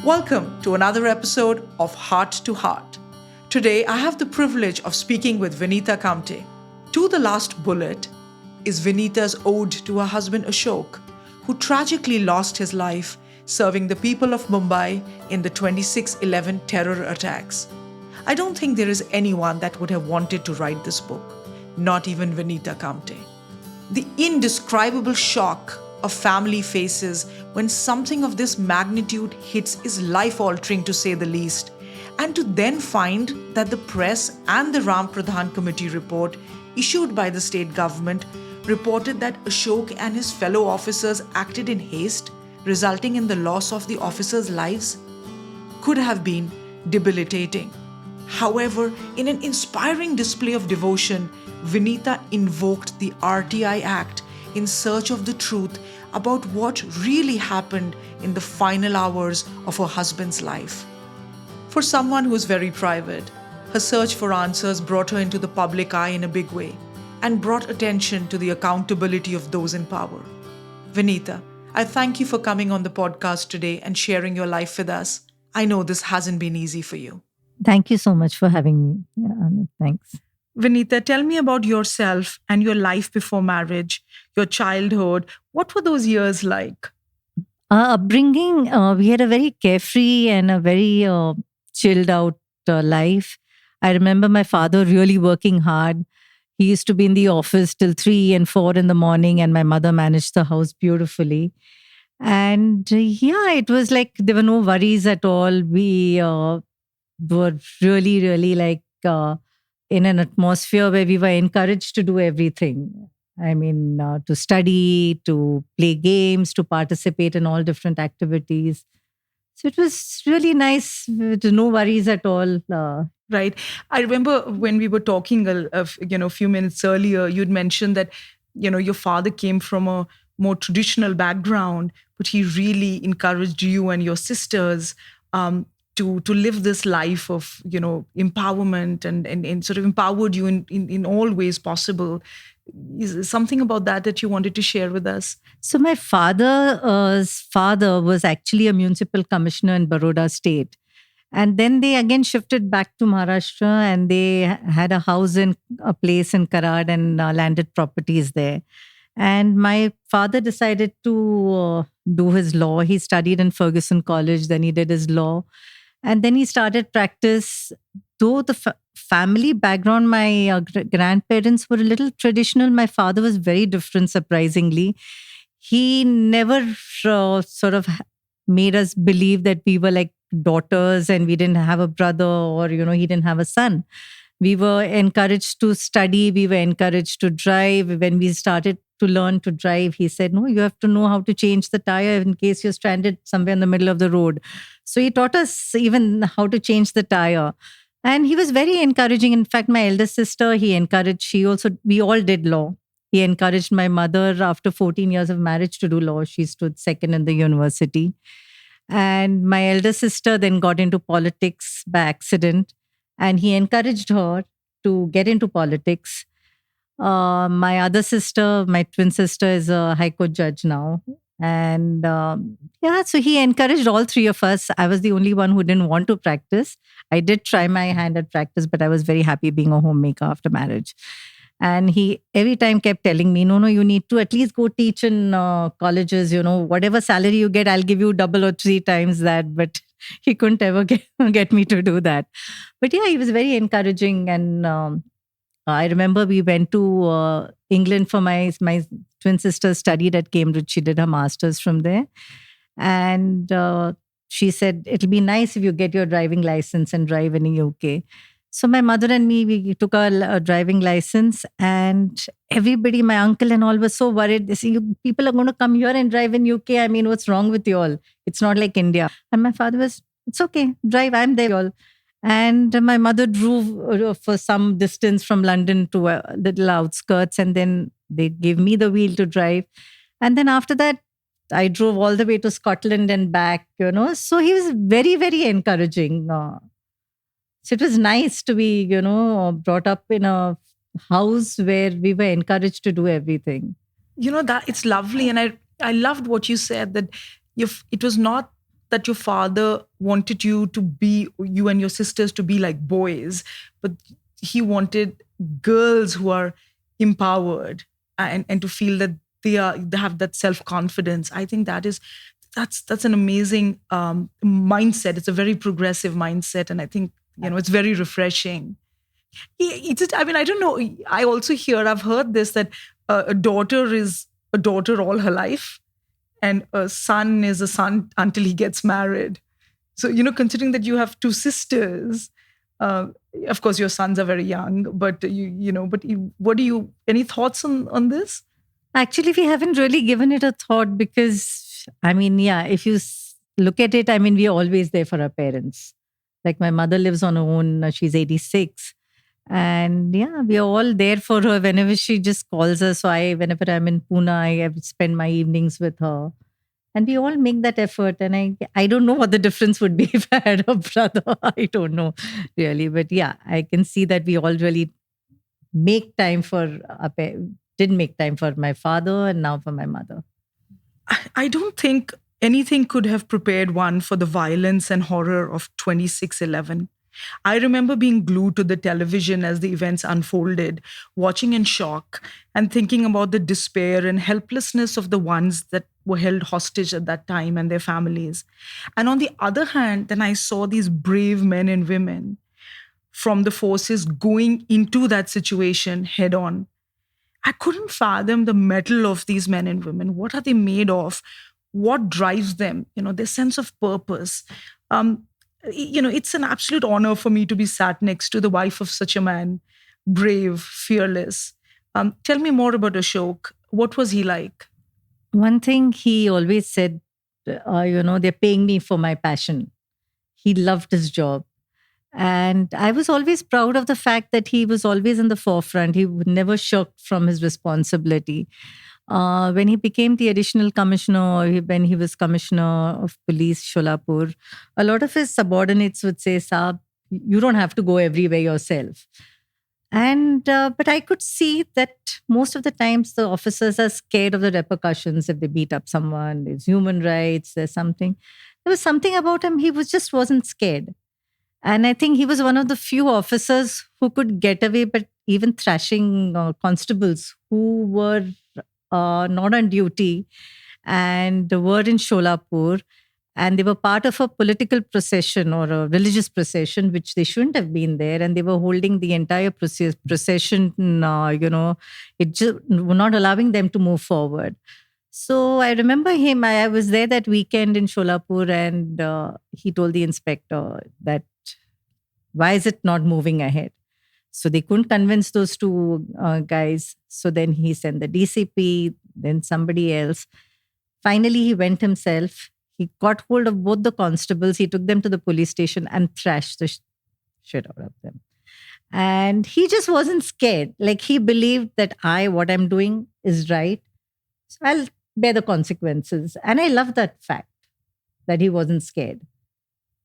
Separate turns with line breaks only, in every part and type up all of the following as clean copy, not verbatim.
Welcome to another episode of Heart to Heart. Today, I have the privilege of speaking with Vinita Kamte. To the Last Bullet is Vinita's ode to her husband Ashok, who tragically lost his life serving the people of Mumbai in the 26/11 terror attacks. I don't think there is anyone that would have wanted to write this book, not even Vinita Kamte. The indescribable shock a family faces when something of this magnitude hits is life altering, to say the least. And to then find that the press and the Ram Pradhan Committee report issued by the state government reported that Ashok and his fellow officers acted in haste, resulting in the loss of the officers' lives, could have been debilitating. However, in an inspiring display of devotion, Vinita invoked the RTI Act in search of the truth about what really happened in the final hours of her husband's life. For someone who is very private, her search for answers brought her into the public eye in a big way and brought attention to the accountability of those in power. Vinita, I thank you for coming on the podcast today and sharing your life with us. I know this hasn't been easy for you.
Thank you so much for having me. Yeah, Amit, thanks.
Vinita, tell me about yourself and your life before marriage, your childhood. What were those years like?
Upbringing, we had a very carefree and a very chilled out life. I remember my father really working hard. He used to be in the office till 3 and 4 in the morning, and my mother managed the house beautifully. And yeah, it was like there were no worries at all. We were really like in an atmosphere where we were encouraged to do everything. I mean, to study, to play games, to participate in all different activities. So it was really nice with no worries at all.
Right. I remember when we were talking a few minutes earlier, you'd mentioned that, your father came from a more traditional background, but he really encouraged you and your sisters to live this life of, empowerment and sort of empowered you in all ways possible. Is there something about that you wanted to share with us?
So my father's father was actually a municipal commissioner in Baroda state. And then they again shifted back to Maharashtra, and they had a house in a place in Karad and landed properties there. And my father decided to do his law. He studied in Ferguson College, then he did his law. And then he started practice. Though the family background, my grandparents were a little traditional, my father was very different, surprisingly. He never sort of made us believe that we were like daughters and we didn't have a brother, or, he didn't have a son. We were encouraged to study. We were encouraged to drive. When we started to learn to drive, he said, no, you have to know how to change the tire in case you're stranded somewhere in the middle of the road. So he taught us even how to change the tire. And he was very encouraging. In fact, my eldest sister, we all did law. He encouraged my mother after 14 years of marriage to do law. She stood second in the university. And my elder sister then got into politics by accident. And he encouraged her to get into politics. My other sister, my twin sister, is a High Court judge now. And so he encouraged all three of us. I was the only one who didn't want to practice. I did try my hand at practice, but I was very happy being a homemaker after marriage. And he every time kept telling me, no, you need to at least go teach in colleges, whatever salary you get, I'll give you double or three times that. But he couldn't ever get me to do that. But yeah, he was very encouraging. And I remember we went to England for my twin sister studied at Cambridge. She did her master's from there. And she said, it'll be nice if you get your driving license and drive in the UK. So my mother and me, we took our driving license, and everybody, my uncle and all, was so worried. They say, people are going to come here and drive in UK. I mean, what's wrong with you all? It's not like India. And my father was, it's okay, drive, I'm there, all. And my mother drove for some distance from London to a little outskirts, and then they gave me the wheel to drive. And then after that, I drove all the way to Scotland and back, So he was very, very encouraging. So it was nice to be, brought up in a house where we were encouraged to do everything.
That it's lovely. And I loved what you said, that it was not that your father wanted you and your sisters to be like boys, but he wanted girls who are empowered and to feel that they have that self-confidence. I think that's an amazing mindset. It's a very progressive mindset, and I think it's very refreshing. I mean, I don't know. I've heard this, that a daughter is a daughter all her life, and a son is a son until he gets married. So, considering that you have two sisters, uh, of course, your sons are very young, but any thoughts on this?
Actually, we haven't really given it a thought because, I mean, yeah, if you look at it, I mean, we're always there for our parents. Like my mother lives on her own, she's 86. And yeah, we are all there for her whenever she just calls us. So whenever I'm in Pune, I spend my evenings with her. And we all make that effort. And I don't know what the difference would be if I had a brother. I don't know really. But yeah, I can see that we all really make time for did make time for my father and now for my mother.
I don't think anything could have prepared one for the violence and horror of 26/11. I remember being glued to the television as the events unfolded, watching in shock and thinking about the despair and helplessness of the ones that were held hostage at that time and their families. And on the other hand, then I saw these brave men and women from the forces going into that situation head on. I couldn't fathom the mettle of these men and women. What are they made of? What drives them? Their sense of purpose. It's an absolute honor for me to be sat next to the wife of such a man, brave, fearless. Tell me more about Ashok. What was he like?
One thing he always said, they're paying me for my passion. He loved his job. And I was always proud of the fact that he was always in the forefront. He would never shirk from his responsibility. When he became the additional commissioner, or when he was commissioner of police, Sholapur, a lot of his subordinates would say, Saab, you don't have to go everywhere yourself. And but I could see that most of the times the officers are scared of the repercussions if they beat up someone. There's human rights, there's something. There was something about him, he just wasn't scared. And I think he was one of the few officers who could get away, but even thrashing constables who were not on duty and were in Sholapur. And they were part of a political procession or a religious procession, which they shouldn't have been there. And they were holding the entire procession, it just not allowing them to move forward. So I remember him. I was there that weekend in Sholapur, and he told the inspector that why is it not moving ahead? So they couldn't convince those two guys. So then he sent the DCP, then somebody else. Finally, he went himself. He got hold of both the constables. He took them to the police station and thrashed the shit out of them. And he just wasn't scared. Like he believed that what I'm doing is right. So I'll bear the consequences. And I love that fact that he wasn't scared.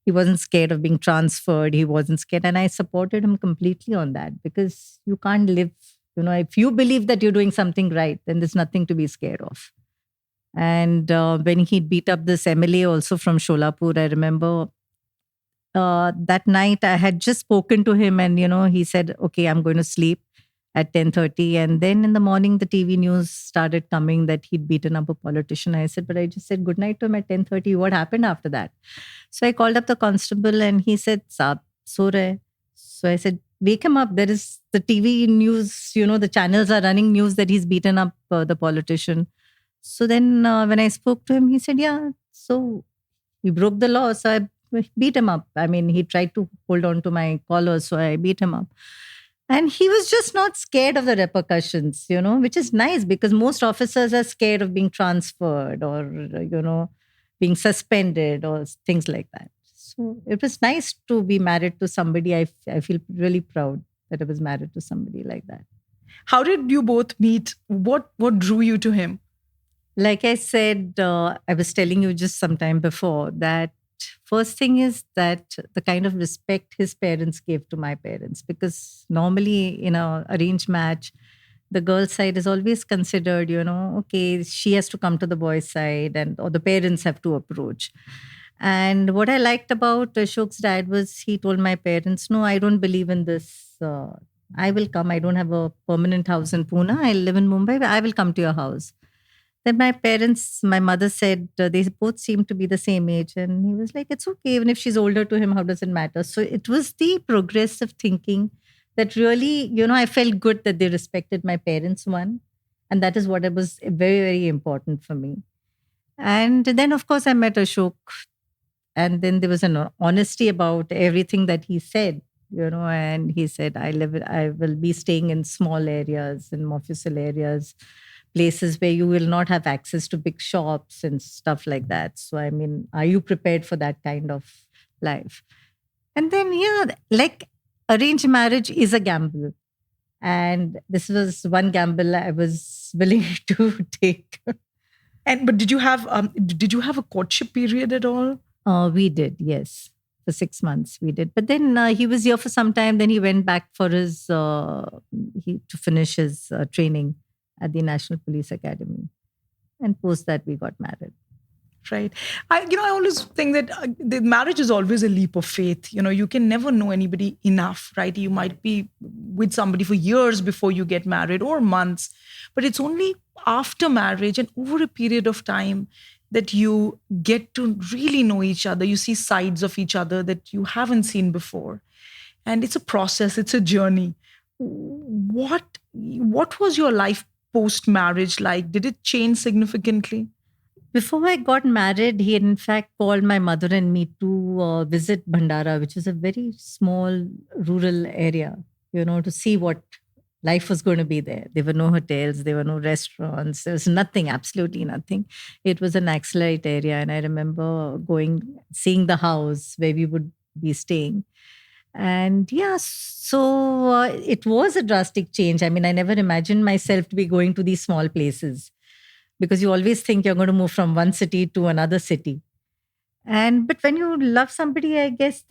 He wasn't scared of being transferred. He wasn't scared. And I supported him completely on that because you can't live, if you believe that you're doing something right, then there's nothing to be scared of. And when he beat up this MLA also from Sholapur, I remember that night I had just spoken to him and, he said, okay, I'm going to sleep at 10:30. And then in the morning, the TV news started coming that he'd beaten up a politician. I said, but I just said good night to him at 10:30. What happened after that? So I called up the constable and he said, Saab, so rahe. So I said, wake him up. There is the TV news, the channels are running news that he's beaten up the politician. So then when I spoke to him, he said, yeah, so we broke the law. So I beat him up. I mean, he tried to hold on to my collar. So I beat him up. And he was just not scared of the repercussions, which is nice because most officers are scared of being transferred or, being suspended or things like that. So it was nice to be married to somebody. I feel really proud that I was married to somebody like that.
How did you both meet? What drew you to him?
Like I said, I was telling you just some time before that first thing is that the kind of respect his parents gave to my parents, because normally in an arranged match, the girl side is always considered, okay, she has to come to the boy's side or the parents have to approach. And what I liked about Ashok's dad was he told my parents, no, I don't believe in this. I will come. I don't have a permanent house in Pune. I live in Mumbai. But I will come to your house. Then my parents, my mother said they both seem to be the same age. And he was like, it's okay. Even if she's older to him, how does it matter? So it was the progressive thinking that really, I felt good that they respected my parents, one. And that is what it was very, very important for me. And then, of course, I met Ashok. And then there was an honesty about everything that he said, and he said, I will be staying in small areas, in Mofussil areas, places where you will not have access to big shops and stuff like that. So, I mean, are you prepared for that kind of life? And then, like arranged marriage is a gamble. And this was one gamble I was willing to take.
But did you have a courtship period at all?
We did, yes. For 6 months, we did. But then he was here for some time. Then he went back for his to finish his training at the National Police Academy, and post that we got married.
Right. I always think that the marriage is always a leap of faith. You can never know anybody enough, right? You might be with somebody for years before you get married, or months, but it's only after marriage and over a period of time that you get to really know each other. You see sides of each other that you haven't seen before. And it's a process, it's a journey. What was your life post-marriage like? Did it change significantly?
Before I got married, he had in fact called my mother and me to visit Bhandara, which is a very small rural area, to see what life was going to be there. There were no hotels, there were no restaurants, there was nothing, absolutely nothing. It was an Naxalite area. And I remember seeing the house where we would be staying. And so it was a drastic change. I mean, I never imagined myself to be going to these small places, because you always think you're going to move from one city to another city. But when you love somebody, I guess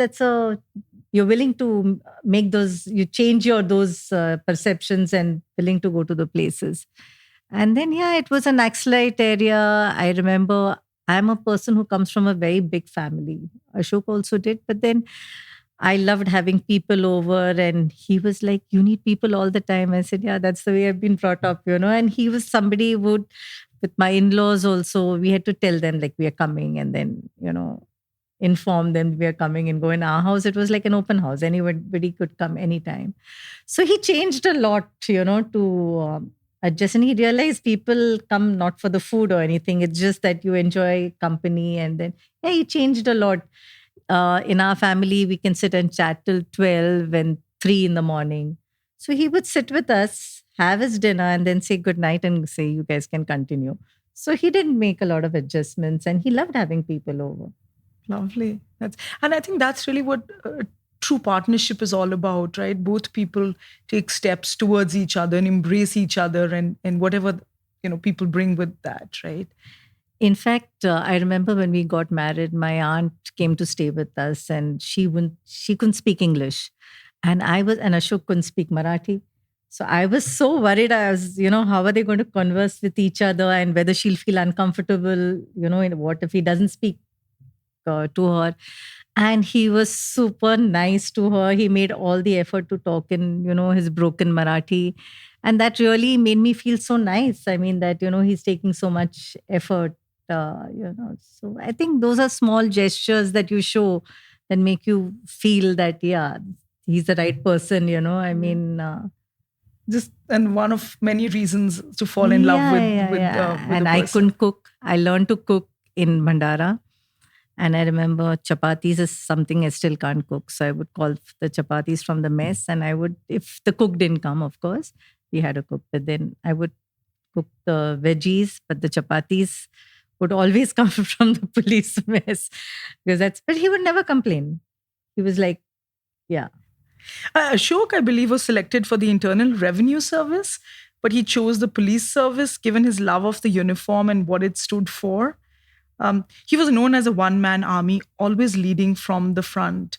you're willing to you change those perceptions and willing to go to the places. And then, it was an Naxalite area. I remember I'm a person who comes from a very big family. Ashok also did. But then I loved having people over, and he was like, you need people all the time. I said, yeah, that's the way I've been brought up, And he was somebody who would, with my in-laws also, we had to tell them like we are coming, and then, inform them we are coming and go in our house. It was like an open house. Anybody could come anytime. So he changed a lot, to adjust. And he realized people come not for the food or anything. It's just that you enjoy company. And then, he changed a lot. In our family, we can sit and chat till 12 and 3 in the morning. So he would sit with us, have his dinner, and then say goodnight and say, you guys can continue. So he didn't make a lot of adjustments, and he loved having people over.
Lovely. And I think that's really what true partnership is all about, right? Both people take steps towards each other and embrace each other, and whatever people bring with that, right?
In fact, I remember when we got married, my aunt came to stay with us, and she couldn't speak English, and Ashok couldn't speak Marathi. So I was so worried. I was, how are they going to converse with each other, and whether she'll feel uncomfortable, what if he doesn't speak to her. And he was super nice to her. He made all the effort to talk in, his broken Marathi. And that really made me feel so nice. I mean, that, he's taking so much effort, So I think those are small gestures that you show that make you feel that, he's the right person, I mean...
and one of many reasons to fall in love with
and I couldn't cook. I learned to cook in Bhandara. And I remember chapatis is something I still can't cook. So I would call the chapatis from the mess, and I would, if the cook didn't come, of course, we had a cook. But then I would cook the veggies, but the chapatis would always come from the police mess. But he would never complain. He was like,
Ashok, I believe, was selected for the Internal Revenue Service, but he chose the police service given his love of the uniform and what it stood for. He was known as a one-man army, always leading from the front.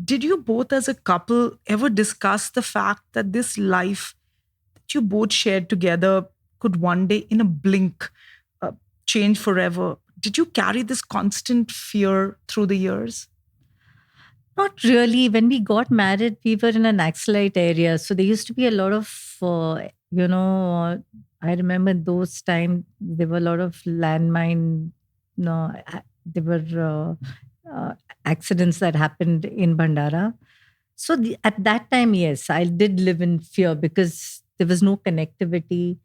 Did you both as a couple ever discuss the fact that this life that you both shared together could one day, in a blink, change forever? did you carry this constant fear through the years?
Not really. When we got married, we were in an Naxalite area. So there used to be a lot of, I remember those times, there were a lot of landmine, no, there were accidents that happened in Bhandara. So at that time, yes, I did live in fear because there was no connectivity.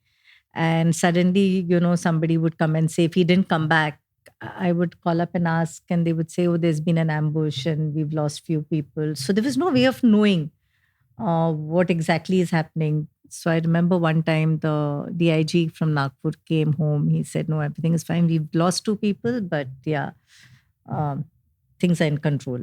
And suddenly, somebody would come and say, if he didn't come back, I would call up and ask, and they would say, oh, there's been an ambush and we've lost few people. So there was no way of knowing what exactly is happening. So I remember one time the DIG from Nagpur came home. He said, no, everything is fine. We've lost 2 people, but yeah, things are in control.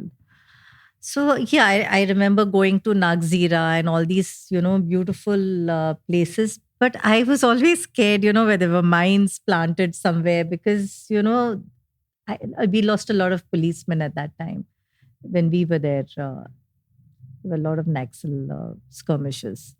So yeah, I remember going to Nagzira and all these, beautiful places. But I was always scared, where there were mines planted somewhere because, we lost a lot of policemen at that time when we were there. There were a lot of Naxal skirmishes.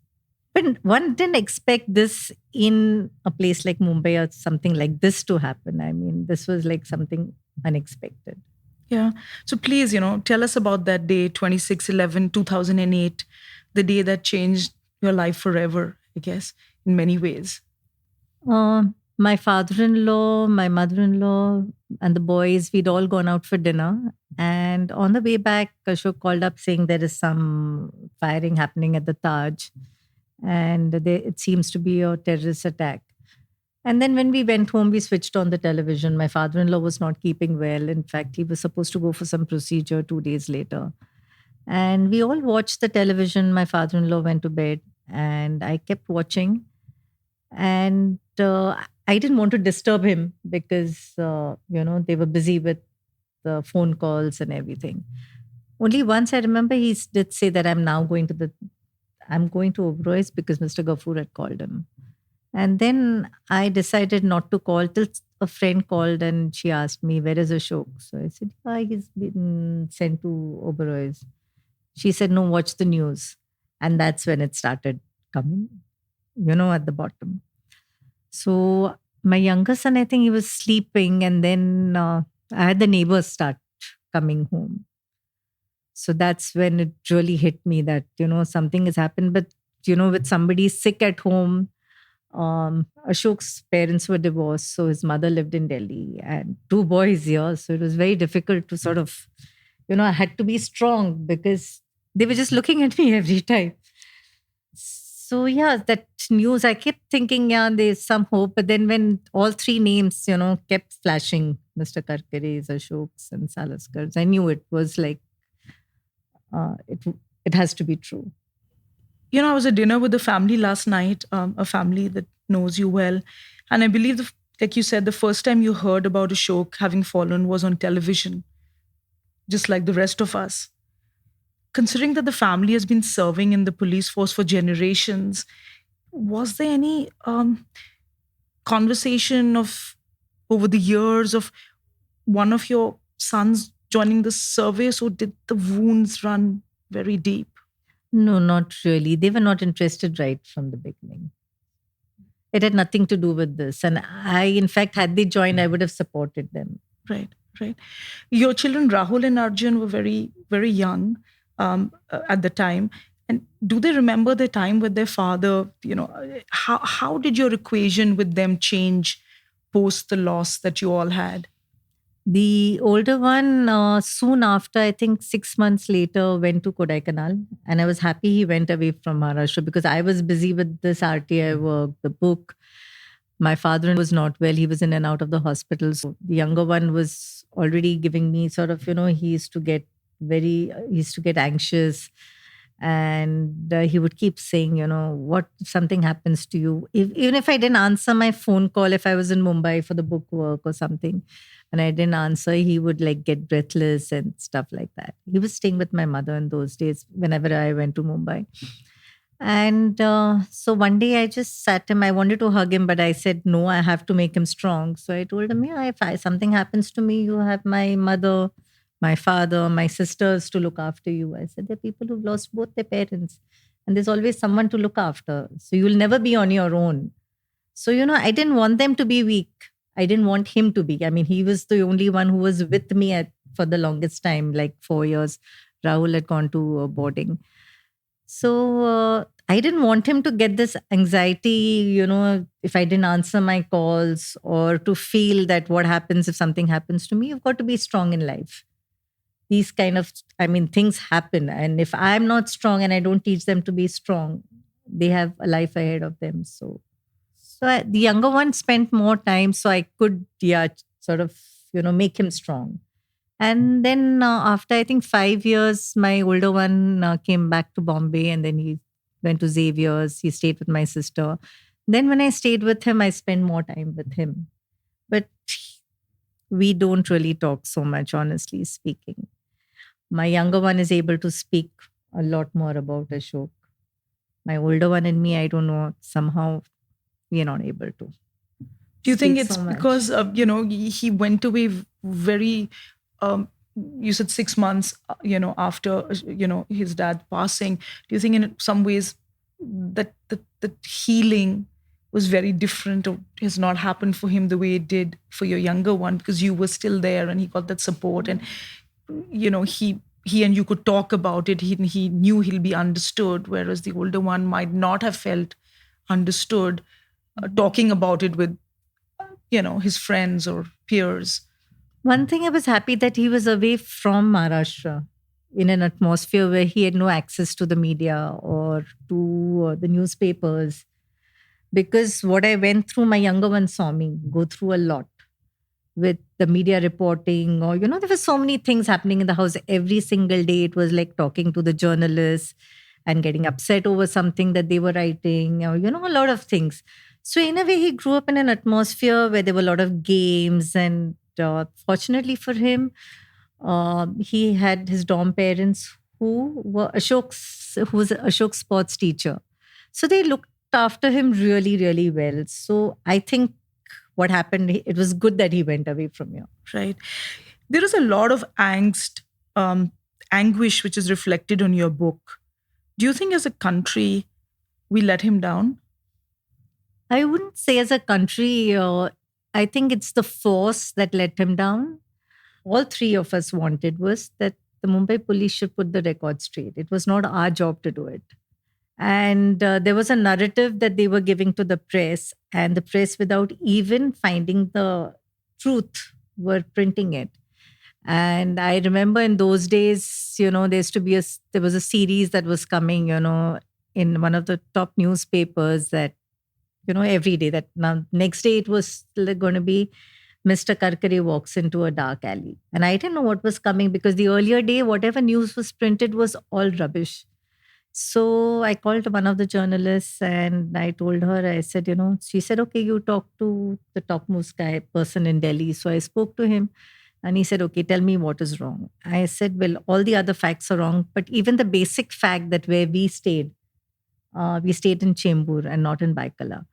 But one didn't expect this in a place like Mumbai or something like this to happen. I mean, this was like something unexpected.
Yeah. So please, tell us about that day, 26/11/2008, the day that changed your life forever, I guess, in many ways.
My father-in-law, my mother-in-law, and the boys, we'd all gone out for dinner. And on the way back, Ashok called up saying there is some firing happening at the Taj. And it seems to be a terrorist attack. And then when we went home, we switched on the television. My father-in-law was not keeping well. In fact, he was supposed to go for some procedure 2 days later. And we all watched the television. My father-in-law went to bed and I kept watching. And I didn't want to disturb him because, they were busy with the phone calls and everything. Only once I remember he did say that I'm going to Oberoi's because Mr. Ghaffur had called him. And then I decided not to call till a friend called and she asked me, where is Ashok? So I said, he's been sent to Oberoi's. She said, no, watch the news. And that's when it started coming, at the bottom. So my younger son, I think he was sleeping. And then I had the neighbors start coming home. So that's when it really hit me that, something has happened. But, with somebody sick at home, Ashok's parents were divorced. So his mother lived in Delhi and 2 boys here. So it was very difficult to sort of, I had to be strong because they were just looking at me every time. So yeah, that news, I kept thinking, yeah, there's some hope. But then when all 3 names, kept flashing, Mr. Karkare's, Ashok's and Salaskar's, I knew it was like, it has to be true.
I was at dinner with the family last night, a family that knows you well. And I believe, like you said, the first time you heard about Ashok having fallen was on television, just like the rest of us. Considering that the family has been serving in the police force for generations, was there any conversation over the years of one of your sons joining the service, or did the wounds run very deep?
No, not really. They were not interested right from the beginning. It had nothing to do with this. And I, in fact, had they joined, I would have supported them.
Right. Your children, Rahul and Arjun, were very, very young at the time. And do they remember the time with their father? How did your equation with them change post the loss that you all had?
The older one, soon after, I think 6 months later, went to Kodaikanal. And I was happy he went away from Maharashtra because I was busy with this RTI work, the book. My father was not well. He was in and out of the hospital. So the younger one was already giving me sort of, he used to get anxious. And he would keep saying, what if something happens to you? Even if I didn't answer my phone call, if I was in Mumbai for the book work or something, and I didn't answer, he would get breathless and stuff like that. He was staying with my mother in those days whenever I went to Mumbai. And so one day I just sat him. I wanted to hug him, but I said, no, I have to make him strong. So I told him, yeah, if something happens to me, you have my mother, my father, my sisters to look after you. I said, there are people who've lost both their parents and there's always someone to look after. So you'll never be on your own. So, I didn't want them to be weak. I didn't want him to be. I mean, he was the only one who was with me for the longest time, like 4 years. Rahul had gone to boarding. So I didn't want him to get this anxiety, if I didn't answer my calls, or to feel that what happens if something happens to me. You've got to be strong in life. These kind of, things happen. And if I'm not strong and I don't teach them to be strong, they have a life ahead of them. So the younger one spent more time, so I could, sort of, make him strong. And then after, I think, 5 years, my older one came back to Bombay, and then he went to Xavier's. He stayed with my sister. Then when I stayed with him, I spent more time with him. But we don't really talk so much, honestly speaking. My younger one is able to speak a lot more about Ashok. My older one and me, I don't know, somehow we are not able to.
Do you think
speak
it's
so much.
because he went away very you said 6 months after his dad passing? Do you think in some ways that the healing was very different, or has not happened for him the way it did for your younger one, because you were still there and he got that support, and he and you could talk about it, he knew he'll be understood, whereas the older one might not have felt understood talking about it with his friends or peers?
One thing, I was happy that he was away from Maharashtra in an atmosphere where he had no access to the media or to the newspapers. Because what I went through, my younger one saw me go through a lot with the media reporting, or, there were so many things happening in the house every single day. It was like talking to the journalists and getting upset over something that they were writing, or, a lot of things. So in a way, he grew up in an atmosphere where there were a lot of games, and fortunately for him, he had his dorm parents who was Ashok's sports teacher. So they looked after him really, really well. So I think what happened, it was good that he went away from here.
Right. There is a lot of angst, anguish, which is reflected on your book. Do you think as a country we let him down?
I wouldn't say as a country. I think it's the force that let him down. All three of us wanted was that the Mumbai police should put the record straight. It was not our job to do it. And there was a narrative that they were giving to the press, and the press, without even finding the truth, were printing it. And I remember in those days, there was a series that was coming, in one of the top newspapers, that, every day, that now next day it was going to be Mr. Karkare walks into a dark alley. And I didn't know what was coming, because the earlier day, whatever news was printed was all rubbish. So I called one of the journalists and I told her, I said, she said, okay, you talk to the topmost person in Delhi. So I spoke to him and he said, okay, tell me what is wrong. I said, well, all the other facts are wrong, but even the basic fact that where we stayed in Chembur and not in Baikala.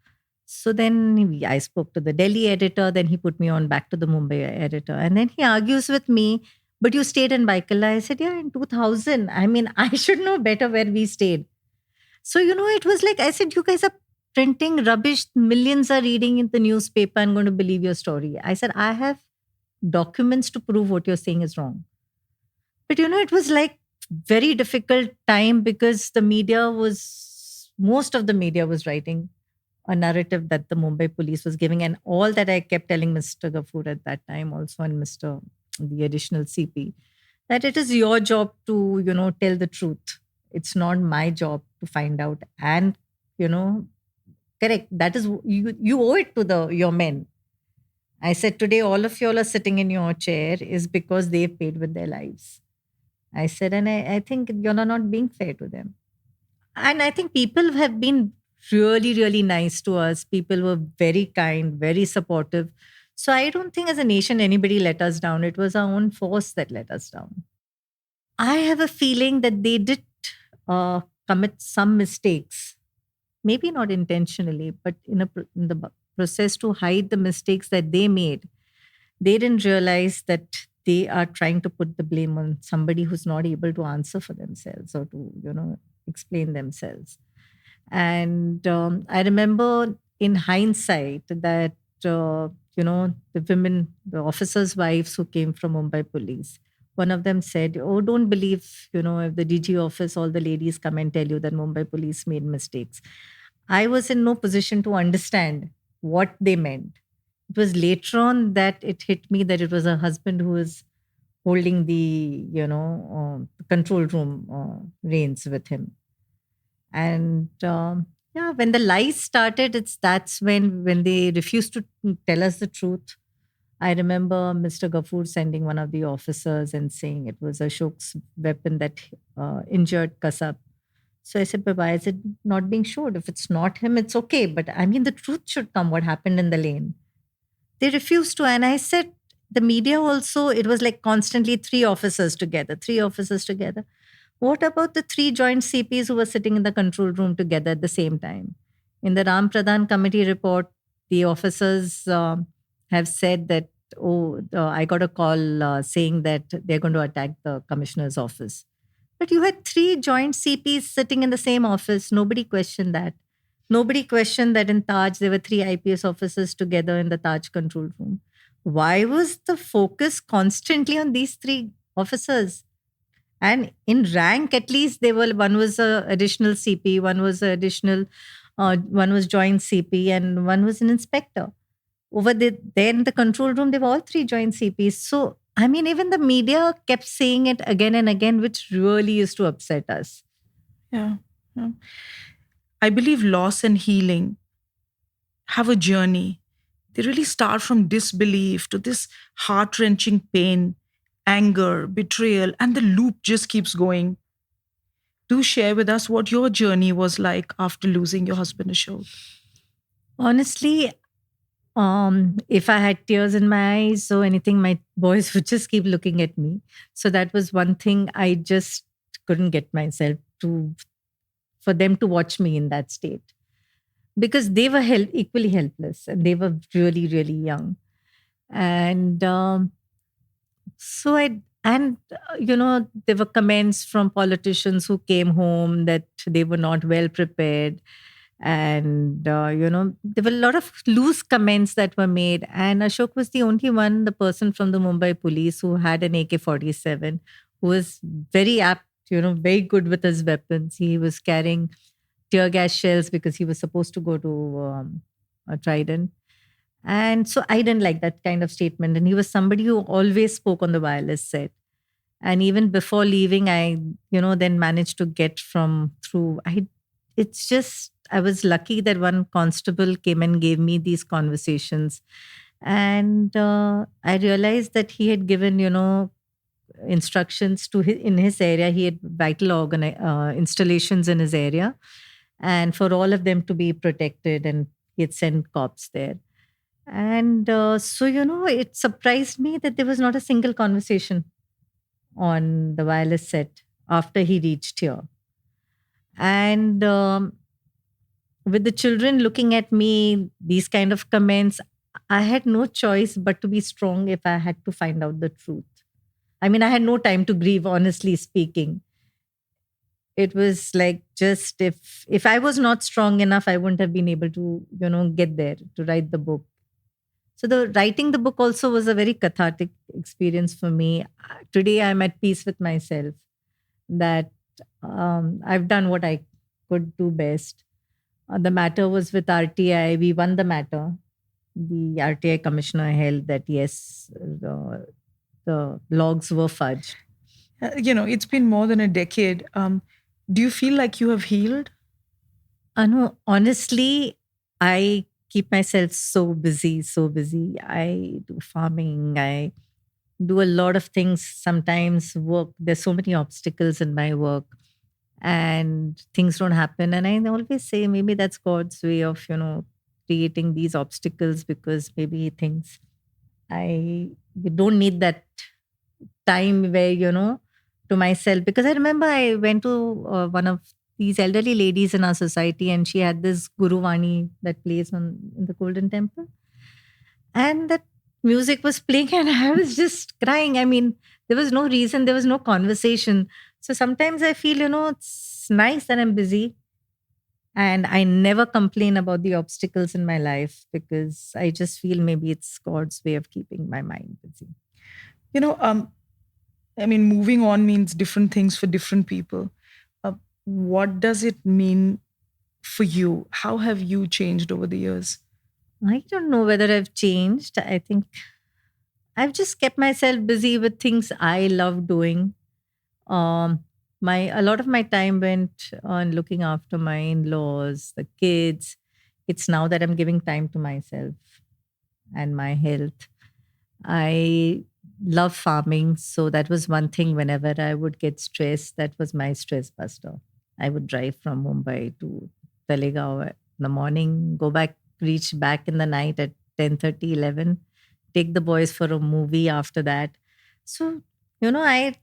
So then I spoke to the Delhi editor, then he put me on back to the Mumbai editor. And then he argues with me, but you stayed in Baikala. I said, yeah, in 2000. I should know better where we stayed. So, it was like, I said, you guys are printing rubbish. Millions are reading in the newspaper and going to believe your story. I said, I have documents to prove what you're saying is wrong. But, it was like very difficult time, because most of the media was writing a narrative that the Mumbai police was giving. And all that I kept telling Mr. Ghafoor at that time also, and the additional CP, that it is your job to, tell the truth. It's not my job to find out. And, correct. That is, you owe it to your men. I said, today, all of you all are sitting in your chair is because they've paid with their lives. I said, and I think you're not being fair to them. And I think people have been really, really nice to us. People were very kind, very supportive. So I don't think as a nation anybody let us down. It was our own force that let us down. I have a feeling that they did commit some mistakes, maybe not intentionally, but in the process to hide the mistakes that they made. They didn't realize that they are trying to put the blame on somebody who's not able to answer for themselves or to, explain themselves. And I remember in hindsight that the women, the officers' wives who came from Mumbai police. One of them said, "Oh, don't believe, if the DG office, all the ladies come and tell you that Mumbai police made mistakes." I was in no position to understand what they meant. It was later on that it hit me that it was a husband who was holding the, control room reins with him. And yeah, when the lies started, that's when they refused to tell us the truth. I remember Mr. Gafoor sending one of the officers and saying it was Ashok's weapon that injured Kasab. So I said, but why is it not being showed? If it's not him, it's okay. But I mean, the truth should come, what happened in the lane. They refused to. And I said, the media also, it was like constantly three officers together. What about the three joint CPs who were sitting in the control room together at the same time? In the Ram Pradhan committee report, the officers have said that, I got a call saying that they're going to attack the commissioner's office. But you had three joint CPs sitting in the same office. Nobody questioned that. Nobody questioned that in Taj, there were three IPS officers together in the Taj control room. Why was the focus constantly on these three officers? And in rank, at least, one was a additional CP, one was one was joint CP, and one was an inspector. There in the control room, they were all three joint CPs. So, I mean, even the media kept saying it again and again, which really used to upset us.
Yeah. I believe loss and healing have a journey. They really start from disbelief to this heart-wrenching pain, anger, betrayal, and the loop just keeps going. Do share with us what your journey was like after losing your husband, Ashok.
Honestly, if I had tears in my eyes or anything, my boys would just keep looking at me. So that was one thing I just couldn't get myself for them to watch me in that state. Because they were equally helpless and they were really, really young. And there were comments from politicians who came home that they were not well prepared. And, there were a lot of loose comments that were made. And Ashok was the only one, the person from the Mumbai police who had an AK-47, who was very apt, very good with his weapons. He was carrying tear gas shells because he was supposed to go to a Trident. And so I didn't like that kind of statement. And he was somebody who always spoke on the wireless set. And even before leaving, I, then managed to get through. I was lucky that one constable came and gave me these conversations. And I realized that he had given, instructions in his area. He had vital installations in his area. And for all of them to be protected, and he had sent cops there. And so, it surprised me that there was not a single conversation on the wireless set after he reached here. And with the children looking at me, these kind of comments, I had no choice but to be strong if I had to find out the truth. I mean, I had no time to grieve, honestly speaking. It was like just if I was not strong enough, I wouldn't have been able to, get there to write the book. So writing the book also was a very cathartic experience for me. Today, I'm at peace with myself that I've done what I could do best. The matter was with RTI. We won the matter. The RTI commissioner held that, yes, the logs were fudged.
It's been more than a decade. Do you feel like you have healed?
No, honestly, I keep myself so busy. I do farming. I do a lot of things. Sometimes work. There's so many obstacles in my work and things don't happen. And I always say maybe that's God's way of, creating these obstacles because maybe he thinks you don't need that time where, to myself. Because I remember I went to one of these elderly ladies in our society and she had this Guru Vani that plays in the Golden Temple. And that music was playing and I was just crying. I mean, there was no reason, there was no conversation. So sometimes I feel, it's nice that I'm busy. And I never complain about the obstacles in my life because I just feel maybe it's God's way of keeping my mind busy.
You know, I mean, moving on means different things for different people. Uh, what does it mean for you? How have you changed over the years?
I don't know whether I've changed. I think I've just kept myself busy with things I love doing. Um, a lot of my time went on looking after my in-laws, the kids. It's now that I'm giving time to myself and my health. I love farming, so that was one thing. Whenever I would get stressed, that was my stress buster. I would drive from Mumbai to Talegaon in the morning, go back, reach back in the night at 10:30, 11, take the boys for a movie after that. So, I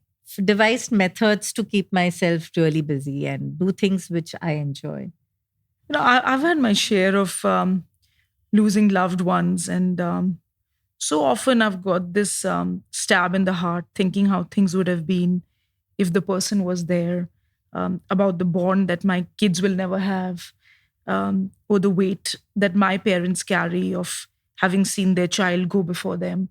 devised methods to keep myself really busy and do things which I enjoy.
I've had my share of losing loved ones, and so often I've got this stab in the heart thinking how things would have been if the person was there, about the bond that my kids will never have, or the weight that my parents carry of having seen their child go before them.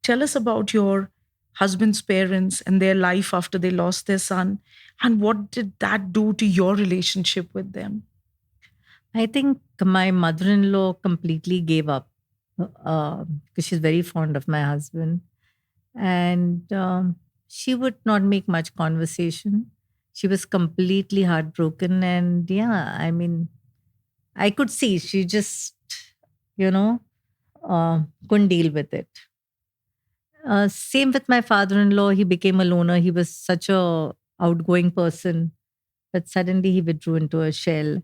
Tell us about your husband's parents and their life after they lost their son, and what did that do to your relationship with them?
I think my mother in law completely gave up because she's very fond of my husband. And she would not make much conversation. She was completely heartbroken. And yeah, I mean, I could see she just, you know, couldn't deal with it. Same with my father-in-law. He became a loner. He was such a outgoing person, but suddenly he withdrew into a shell.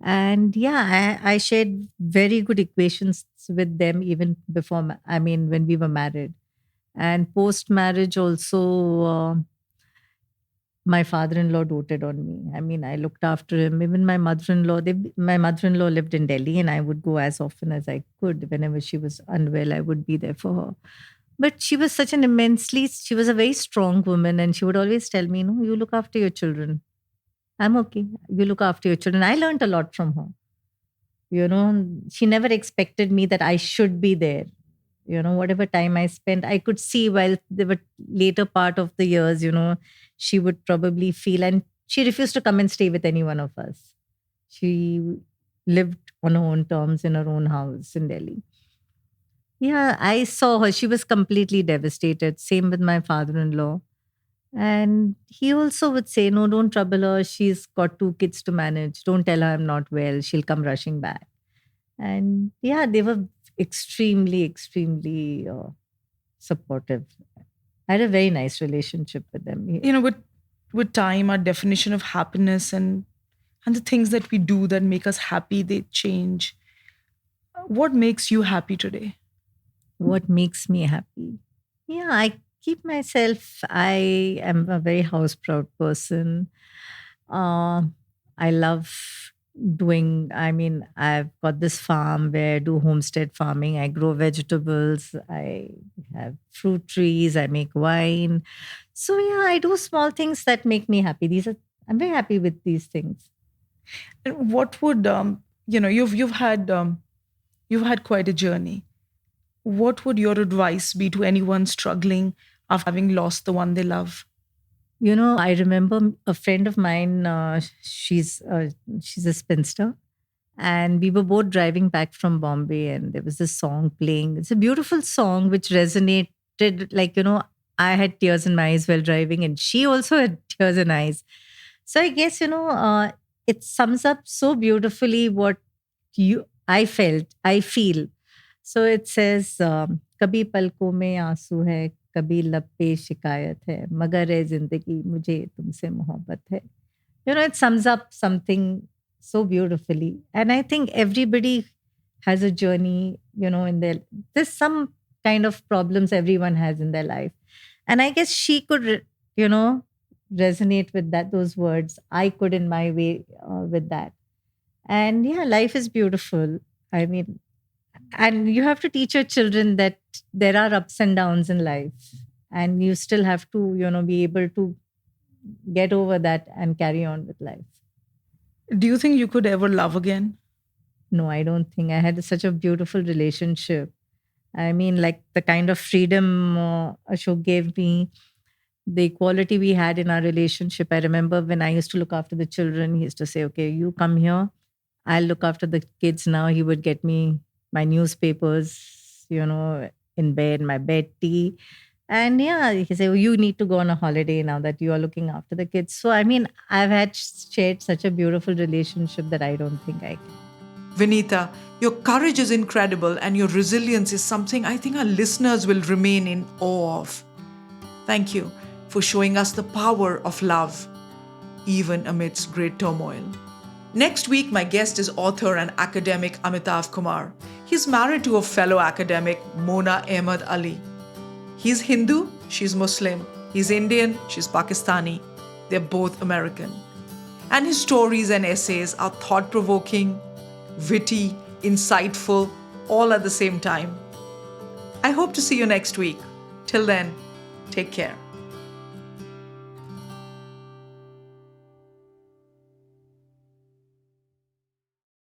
And yeah, I shared very good equations with them even before, I mean, when we were married. And post marriage, also, my father-in-law doted on me. I mean, I looked after him. Even my mother-in-law lived in Delhi, and I would go as often as I could. Whenever she was unwell, I would be there for her. But she was a very strong woman, and she would always tell me, "No, you look after your children. I'm okay. You look after your children." I learned a lot from her. She never expected me that I should be there. Whatever time I spent, I could see while there were later part of the years, she would probably feel, and she refused to come and stay with any one of us. She lived on her own terms in her own house in Delhi. Yeah, I saw her. She was completely devastated. Same with my father in law. And he also would say, "No, don't trouble her. She's got two kids to manage. Don't tell her I'm not well. She'll come rushing back." And yeah, they were extremely, extremely supportive. I had a very nice relationship with them.
With time, our definition of happiness and the things that we do that make us happy, they change. What makes you happy today?
What makes me happy? Yeah, I keep myself, I am a very house proud person. Uh, I love I mean, I've got this farm where I do homestead farming. I grow vegetables, I have fruit trees, I make wine. So, yeah, I do small things that make me happy. I'm very happy with these things.
And what would you've had quite a journey. What would your advice be to anyone struggling after having lost the one they love?
I remember a friend of mine. She's a spinster, and we were both driving back from Bombay, and there was this song playing. It's a beautiful song which resonated. I had tears in my eyes while driving, and she also had tears in eyes. So I guess it sums up so beautifully what I feel. So it says, "कभी पलकों में आंसू है, कभी लब पे शिकायत है, मगर ए जिंदगी मुझे तुमसे मोहब्बत है." It sums up something so beautifully. And I think everybody has a journey, there's some kind of problems everyone has in their life. And I guess she could, resonate with those words. I could in my way with that. And yeah, life is beautiful. I mean, and you have to teach your children that there are ups and downs in life, and you still have to be able to get over that and carry on with life.
Do you think you could ever love again?
No, I don't think. I had such a beautiful relationship. I mean, like the kind of freedom Ashok gave me, the equality we had in our relationship. I remember when I used to look after the children, he used to say, "Okay, you come here. I'll look after the kids now." He would get me my newspapers, in bed, my bed tea. And yeah, he said, "Oh, you need to go on a holiday now that you are looking after the kids." So, I mean, I've had shared such a beautiful relationship that I don't think I can.
Vinita, your courage is incredible and your resilience is something I think our listeners will remain in awe of. Thank you for showing us the power of love, even amidst great turmoil. Next week, my guest is author and academic Amitav Kumar. He's married to a fellow academic, Mona Ahmed Ali. He's Hindu, she's Muslim. He's Indian, she's Pakistani. They're both American. And his stories and essays are thought provoking, witty, insightful, all at the same time. I hope to see you next week. Till then, take care.